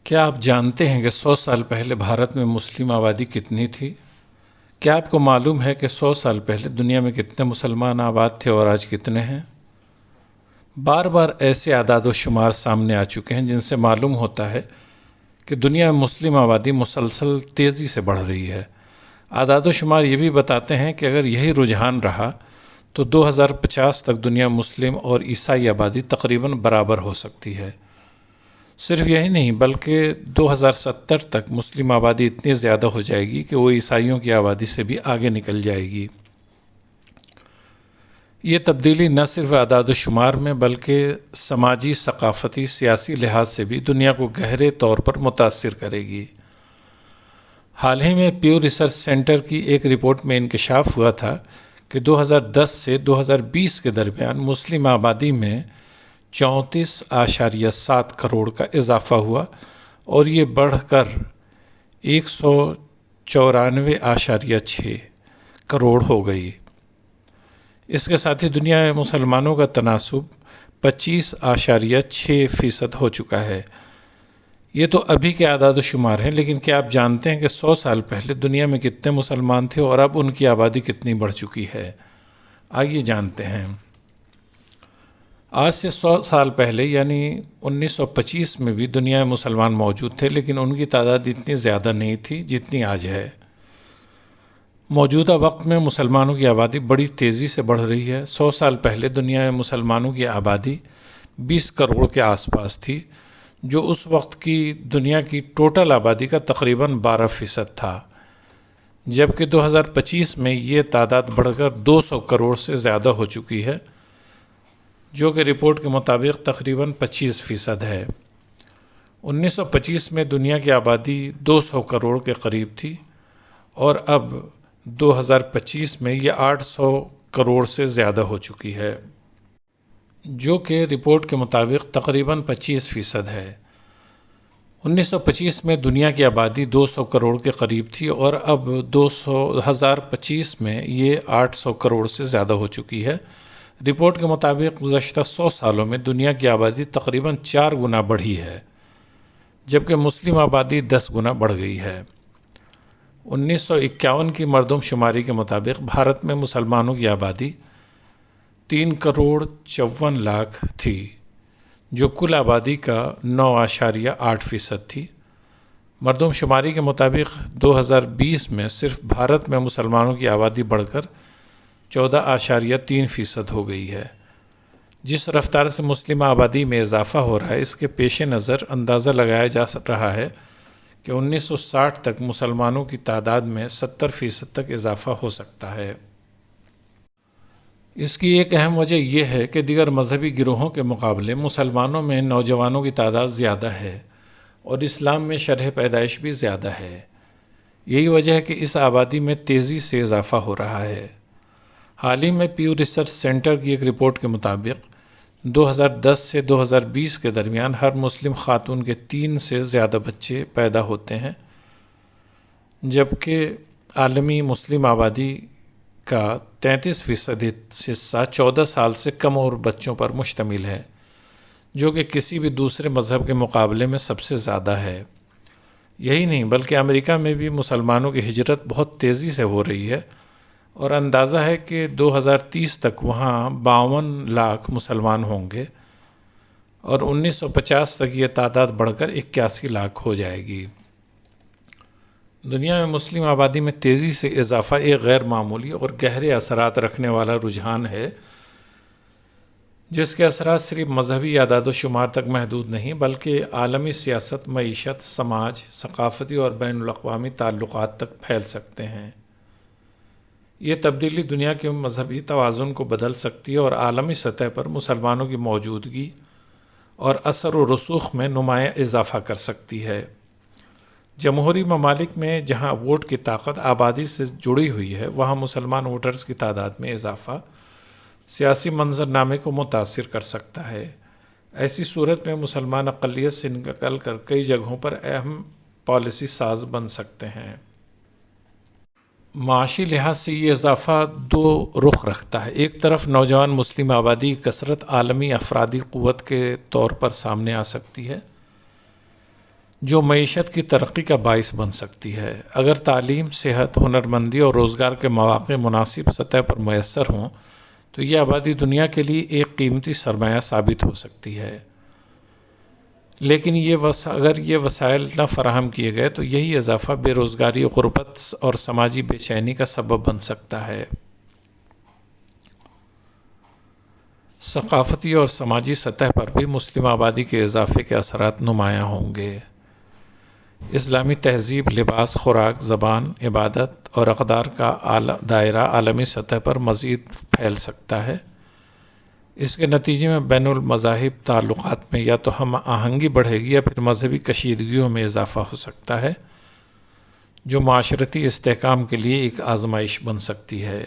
کیا آپ جانتے ہیں کہ 100 سال پہلے بھارت میں مسلم آبادی کتنی تھی؟ کیا آپ کو معلوم ہے کہ 100 سال پہلے دنیا میں کتنے مسلمان آباد تھے اور آج کتنے ہیں؟ بار بار ایسے اعداد و شمار سامنے آ چکے ہیں جن سے معلوم ہوتا ہے کہ دنیا میں مسلم آبادی مسلسل تیزی سے بڑھ رہی ہے۔ اعداد و شمار یہ بھی بتاتے ہیں کہ اگر یہی رجحان رہا تو 2050 تک دنیا میں مسلم اور عیسائی آبادی تقریباً برابر ہو سکتی ہے۔ صرف یہی نہیں بلکہ 2070 تک مسلم آبادی اتنی زیادہ ہو جائے گی کہ وہ عیسائیوں کی آبادی سے بھی آگے نکل جائے گی۔ یہ تبدیلی نہ صرف اعداد و شمار میں بلکہ سماجی، ثقافتی، سیاسی لحاظ سے بھی دنیا کو گہرے طور پر متاثر کرے گی۔ حال ہی میں پیو ریسرچ سینٹر کی ایک رپورٹ میں انکشاف ہوا تھا کہ 2010 سے 2020 کے درمیان مسلم آبادی میں 34.7 کروڑ کا اضافہ ہوا اور یہ بڑھ کر 194.6 کروڑ ہو گئی۔ اس کے ساتھ ہی دنیا میں مسلمانوں کا تناسب 25.6% ہو چکا ہے۔ یہ تو ابھی کے اعداد و شمار ہیں، لیکن کیا آپ جانتے ہیں کہ 100 سال پہلے دنیا میں کتنے مسلمان تھے اور اب ان کی آبادی کتنی بڑھ چکی ہے؟ آئیے جانتے ہیں۔ آج سے 100 سال پہلے یعنی 1925 میں بھی دنیا میں مسلمان موجود تھے، لیکن ان کی تعداد اتنی زیادہ نہیں تھی جتنی آج ہے۔ موجودہ وقت میں مسلمانوں کی آبادی بڑی تیزی سے بڑھ رہی ہے۔ 100 سال پہلے دنیا میں مسلمانوں کی آبادی 20 کروڑ کے آس پاس تھی، جو اس وقت کی دنیا کی ٹوٹل آبادی کا تقریباً 12% تھا، جبکہ 2025 میں یہ تعداد بڑھ کر 200 کروڑ سے زیادہ ہو چکی ہے، جو کہ رپورٹ کے مطابق تقریباً 25% ہے۔ 1925 میں دنیا کی آبادی 200 کروڑ کے قریب تھی اور اب 2025 میں یہ 800 کروڑ سے زیادہ ہو چکی ہے، جو کہ رپورٹ کے مطابق تقریباً 25% ہے۔ 1925 میں دنیا کی آبادی 200 کروڑ کے قریب تھی اور اب 2025 میں یہ 800 کروڑ سے زیادہ ہو چکی ہے۔ رپورٹ کے مطابق گزشتہ 100 سالوں میں دنیا کی آبادی تقریباً 4 گنا بڑھی ہے، جبکہ مسلم آبادی 10 گنا بڑھ گئی ہے۔ 1951 کی مردم شماری کے مطابق بھارت میں مسلمانوں کی آبادی 3 کروڑ 54 لاکھ تھی، جو کل آبادی کا 9.8% تھی۔ مردم شماری کے مطابق 2020 میں صرف بھارت میں مسلمانوں کی آبادی بڑھ کر 14.3% ہو گئی ہے۔ جس رفتار سے مسلم آبادی میں اضافہ ہو رہا ہے، اس کے پیش نظر اندازہ لگایا جا رہا ہے کہ 1960 تک مسلمانوں کی تعداد میں 70% تک اضافہ ہو سکتا ہے۔ اس کی ایک اہم وجہ یہ ہے کہ دیگر مذہبی گروہوں کے مقابلے مسلمانوں میں نوجوانوں کی تعداد زیادہ ہے اور اسلام میں شرح پیدائش بھی زیادہ ہے۔ یہی وجہ ہے کہ اس آبادی میں تیزی سے اضافہ ہو رہا ہے۔ حال ہی میں پیو ریسرچ سینٹر کی ایک رپورٹ کے مطابق 2010 سے 2020 کے درمیان ہر مسلم خاتون کے 3 سے زیادہ بچے پیدا ہوتے ہیں، جبکہ عالمی مسلم آبادی کا 33% حصہ 14 سال سے کم عمر بچوں پر مشتمل ہے، جو کہ کسی بھی دوسرے مذہب کے مقابلے میں سب سے زیادہ ہے۔ یہی نہیں بلکہ امریکہ میں بھی مسلمانوں کی ہجرت بہت تیزی سے ہو رہی ہے اور اندازہ ہے کہ 2030 تک وہاں 52 لاکھ مسلمان ہوں گے اور 1950 تک یہ تعداد بڑھ کر 81 لاکھ ہو جائے گی۔ دنیا میں مسلم آبادی میں تیزی سے اضافہ ایک غیر معمولی اور گہرے اثرات رکھنے والا رجحان ہے، جس کے اثرات صرف مذہبی اعداد و شمار تک محدود نہیں بلکہ عالمی سیاست، معیشت، سماج، ثقافتی اور بین الاقوامی تعلقات تک پھیل سکتے ہیں۔ یہ تبدیلی دنیا کے مذہبی توازن کو بدل سکتی ہے اور عالمی سطح پر مسلمانوں کی موجودگی اور اثر و رسوخ میں نمایاں اضافہ کر سکتی ہے۔ جمہوری ممالک میں جہاں ووٹ کی طاقت آبادی سے جڑی ہوئی ہے، وہاں مسلمان ووٹرز کی تعداد میں اضافہ سیاسی منظرنامے کو متاثر کر سکتا ہے۔ ایسی صورت میں مسلمان اقلیت سے نکل کر کئی جگہوں پر اہم پالیسی ساز بن سکتے ہیں۔ معاشی لحاظ سے یہ اضافہ 2 رخ رکھتا ہے۔ ایک طرف نوجوان مسلم آبادی کی کثرت عالمی افرادی قوت کے طور پر سامنے آ سکتی ہے، جو معیشت کی ترقی کا باعث بن سکتی ہے۔ اگر تعلیم، صحت، ہنرمندی اور روزگار کے مواقع مناسب سطح پر میسر ہوں تو یہ آبادی دنیا کے لیے ایک قیمتی سرمایہ ثابت ہو سکتی ہے، لیکن اگر یہ وسائل نہ فراہم کیے گئے تو یہی اضافہ بے روزگاری، غربت اور سماجی بے چینی کا سبب بن سکتا ہے۔ ثقافتی اور سماجی سطح پر بھی مسلم آبادی کے اضافے کے اثرات نمایاں ہوں گے۔ اسلامی تہذیب، لباس، خوراک، زبان، عبادت اور اقدار کا دائرہ عالمی سطح پر مزید پھیل سکتا ہے۔ اس کے نتیجے میں بین المذاہب تعلقات میں یا تو ہم آہنگی بڑھے گی یا پھر مذہبی کشیدگیوں میں اضافہ ہو سکتا ہے، جو معاشرتی استحکام کے لیے ایک آزمائش بن سکتی ہے۔